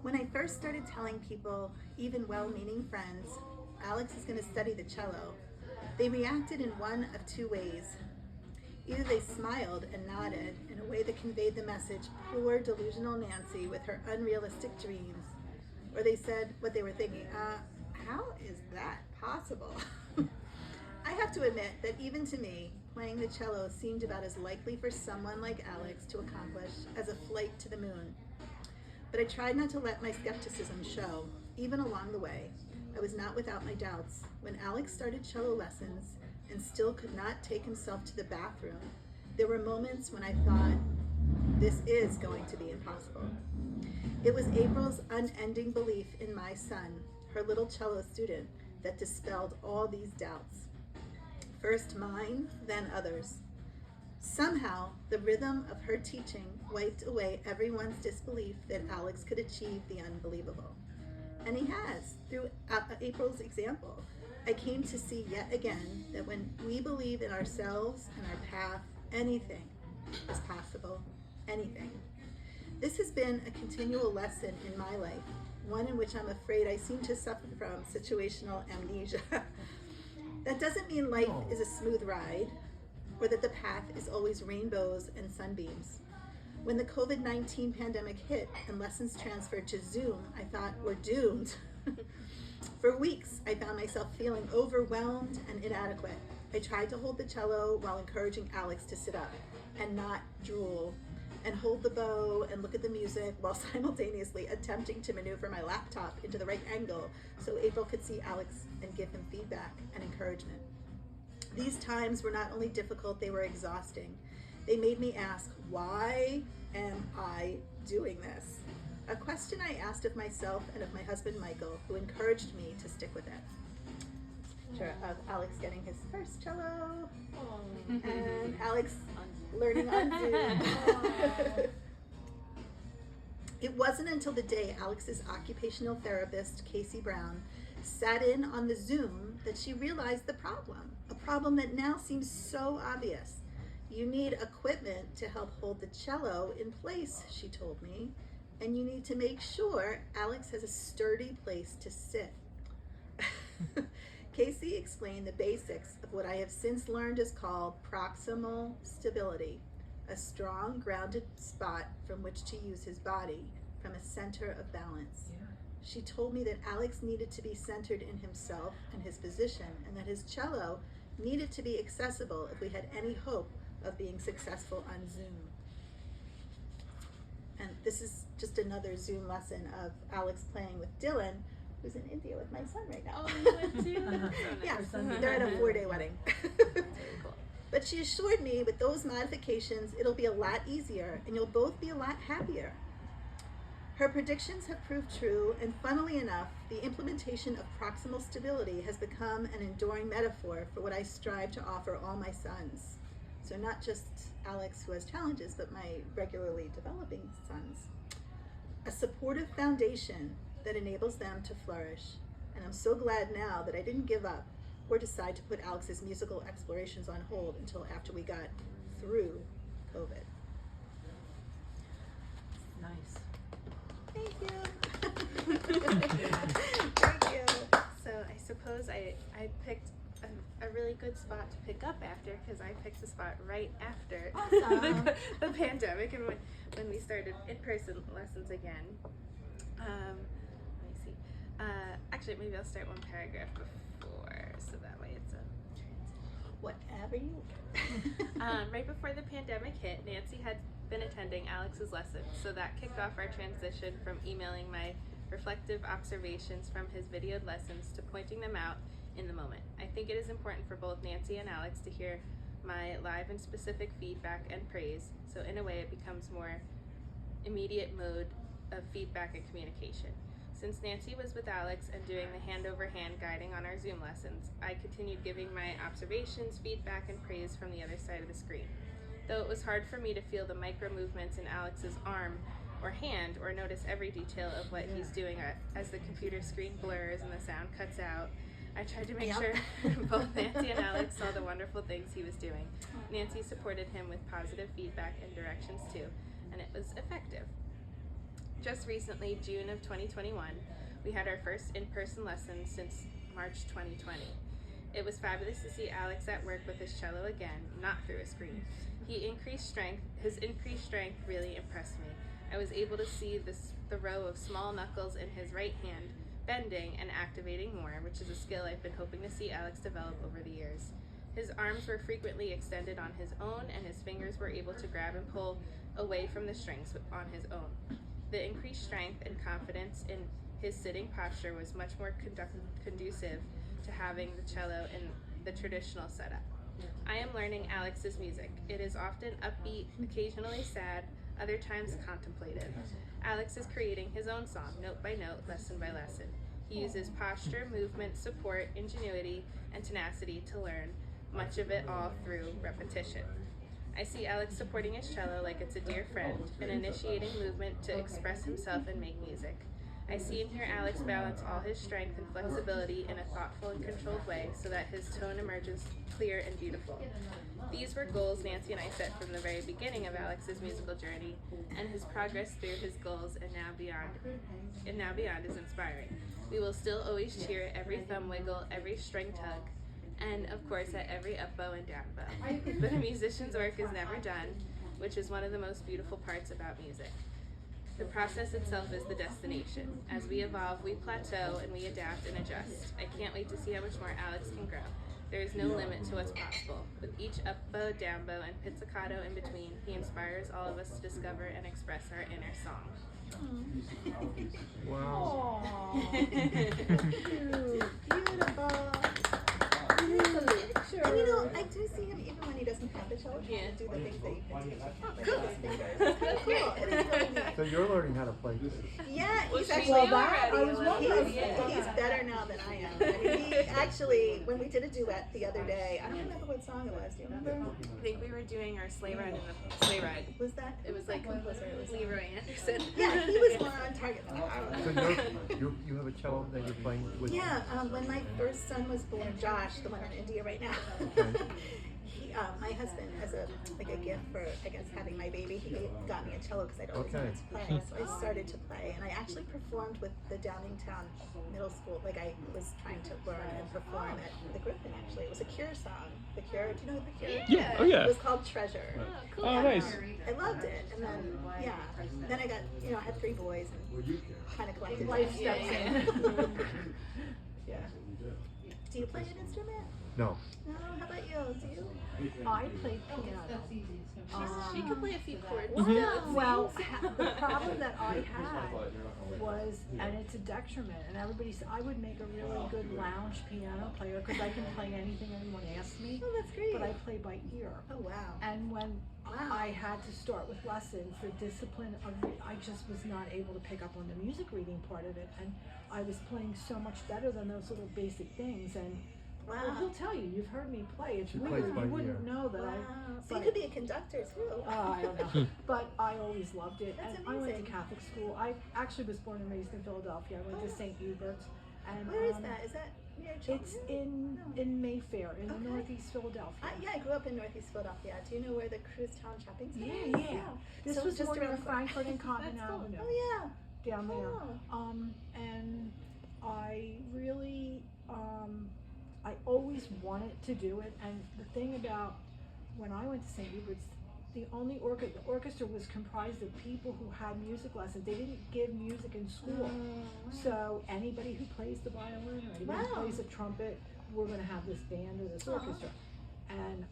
When I first started telling people, even well-meaning friends, Alex is going to study the cello, they reacted in one of two ways. Either they smiled and nodded in a way that conveyed the message, poor delusional Nancy with her unrealistic dreams, or they said what they were thinking, how is that possible? I have to admit that even to me, playing the cello seemed about as likely for someone like Alex to accomplish as a flight to the moon. But I tried not to let my skepticism show, even along the way. I was not without my doubts. When Alex started cello lessons and still could not take himself to the bathroom, there were moments when I thought, this is going to be impossible. It was April's unending belief in my son, her little cello student, that dispelled all these doubts. First mine, then others. Somehow, the rhythm of her teaching wiped away everyone's disbelief that Alex could achieve the unbelievable. And he has, through April's example. I came to see yet again that when we believe in ourselves and our path, anything is possible, anything. This has been a continual lesson in my life, one in which I'm afraid I seem to suffer from situational amnesia. That doesn't mean life is a smooth ride, or that the path is always rainbows and sunbeams. When the COVID-19 pandemic hit and lessons transferred to Zoom, I thought, we're doomed. For weeks, I found myself feeling overwhelmed and inadequate. I tried to hold the cello while encouraging Alex to sit up and not drool, and hold the bow and look at the music while simultaneously attempting to maneuver my laptop into the right angle so April could see Alex and give him feedback and encouragement. These times were not only difficult, they were exhausting. They made me ask, why am I doing this? A question I asked of myself and of my husband, Michael, who encouraged me to stick with it. Picture of Alex getting his first cello, and Alex learning on Zoom. It wasn't until the day Alex's occupational therapist, Casey Brown, sat in on the Zoom that she realized the problem, a problem that now seems so obvious. You need equipment to help hold the cello in place, she told me, and you need to make sure Alex has a sturdy place to sit. Casey explained the basics of what I have since learned is called proximal stability, a strong, grounded spot from which to use his body, from a center of balance. Yeah. She told me that Alex needed to be centered in himself and his position, and that his cello needed to be accessible if we had any hope of being successful on Zoom. And this is just another Zoom lesson of Alex playing with Dylan, who's in India with my son right now. Oh, you went too? Yeah, they're at a 4-day wedding. Very cool. But she assured me with those modifications, it'll be a lot easier and you'll both be a lot happier. Her predictions have proved true, and funnily enough, the implementation of proximal stability has become an enduring metaphor for what I strive to offer all my sons. So not just Alex, who has challenges, but my regularly developing sons. A supportive foundation that enables them to flourish. And I'm so glad now that I didn't give up or decide to put Alex's musical explorations on hold until after we got through COVID. Nice. Thank you. Thank you. So I suppose I picked a really good spot to pick up after, because I picked the spot right after the pandemic and when we started in-person lessons again. Let me see. Actually, maybe I'll start one paragraph before, so that way it's a Whatever you right before the pandemic hit, Nancy had been attending Alex's lessons, so that kicked off our transition from emailing my reflective observations from his videoed lessons to pointing them out in the moment. I think it is important for both Nancy and Alex to hear my live and specific feedback and praise, so in a way it becomes more immediate mode of feedback and communication. Since Nancy was with Alex and doing the hand-over-hand guiding on our Zoom lessons, I continued giving my observations, feedback, and praise from the other side of the screen. Though it was hard for me to feel the micro movements in Alex's arm or hand, or notice every detail of what he's doing as the computer screen blurs and the sound cuts out, I tried to make sure both Nancy and Alex saw the wonderful things he was doing. Nancy supported him with positive feedback and directions too, and it was effective. Just recently, June of 2021, we had our first in-person lesson since March 2020. It was fabulous to see Alex at work with his cello again, not through a screen. His increased strength really impressed me. I was able to see the row of small knuckles in his right hand bending and activating more, which is a skill I've been hoping to see Alex develop over the years. His arms were frequently extended on his own, and his fingers were able to grab and pull away from the strings on his own. The increased strength and confidence in his sitting posture was much more conducive to having the cello in the traditional setup. I am learning Alex's music. It is often upbeat, occasionally sad, other times contemplative. Alex is creating his own song, note by note, lesson by lesson. He uses posture, movement, support, ingenuity, and tenacity to learn, much of it all through repetition. I see Alex supporting his cello like it's a dear friend and initiating movement to express himself and make music. I see and hear Alex balance all his strength and flexibility in a thoughtful and controlled way so that his tone emerges clear and beautiful. These were goals Nancy and I set from the very beginning of Alex's musical journey, and his progress through his goals and now beyond is inspiring. We will still always cheer at every thumb wiggle, every string tug, and of course at every up bow and down bow. But a musician's work is never done, which is one of the most beautiful parts about music. The process itself is the destination. As we evolve, we plateau and we adapt and adjust. I can't wait to see how much more Alex can grow. There is no limit to what's possible. With each up bow, down bow, and pizzicato in between, he inspires all of us to discover and express our inner song. Wow. Beautiful. And you know, I do see him even when he doesn't have the cello, trying to do the things that you can do. Like his fingers. It's kind of cool. It is really neat. So you're learning how to play too. Yeah, he's Well, actually he's he's better now than I am. I mean, he actually, when we did a duet the other day, I don't remember what song it was. Do you remember? I think we were doing our sleigh ride in the sleigh ride. Was that? It was like composer. It was Leroy Anderson. Yeah, he was more on target than I was. So you have a cello that you're playing with? Yeah, when my first son was born, Josh, the one in India right now, he, my husband, as a gift for, I guess, having my baby, he got me a cello because I'd always wanted to play. So I started to play, and I actually performed with the Downingtown Middle School. Like I was trying to learn and perform at the Griffin. Actually, it was a Cure song. The Cure. Do you know the Cure? Yeah. Oh yeah. It was called Treasure. Oh, cool. Oh, nice. I loved it, and then then I got I had 3 boys and kind of collected Life steps in. Yeah. Do you play an instrument? No. No. How about you? Do you? I played piano. She could play a few chords. Well, the problem that I had was, and it's a detriment, and everybody said I would make a really good lounge piano player because I can play anything anyone asks me. Oh, that's great. But I play by ear. Oh, wow. And when I had to start with lessons, the discipline of I just was not able to pick up on the music reading part of it, and I was playing so much better than those little basic things. And well, he'll tell you, you've heard me play. It's She weird. plays by You wouldn't ear. know that Wow. So but- you could be a conductor too. I don't know. But I always loved it. That's And I went amazing. to Catholic school. I actually was born and raised in Philadelphia. I went to St. Hubert's. And Where is that? Is that near Chelsea? It's in Mayfair, in Okay. Northeast Philadelphia. I grew up in Northeast Philadelphia. Do you know where the Cruise Town Shopping Center Yeah, is? yeah. This So was just more near around the corner. Frankfurt and Cotton That's cool. Avenue, Oh down there. Oh. And I really, I always wanted to do it. And the thing about when I went to St. Hubert's, the orchestra was comprised of people who had music lessons. They didn't give music in school. So anybody who plays the violin or anybody who Wow. plays the trumpet, we're going to have this band or this orchestra. And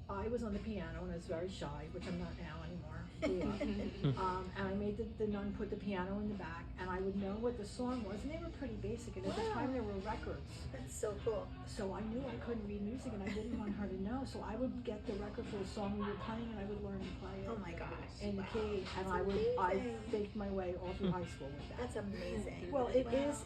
I was on the piano and I was very shy, which I'm not now anymore. And I made the nun put the piano in the back, and I would know what the song was, and they were pretty basic. And at the time, there were records. That's so cool. So I knew I couldn't read music, and I didn't want her to know. So I would get the record for the song we were playing, and I would learn to play it. Oh my gosh. In the key, and That's I amazing. faked my way all through high school with that. That's amazing. Well, but it is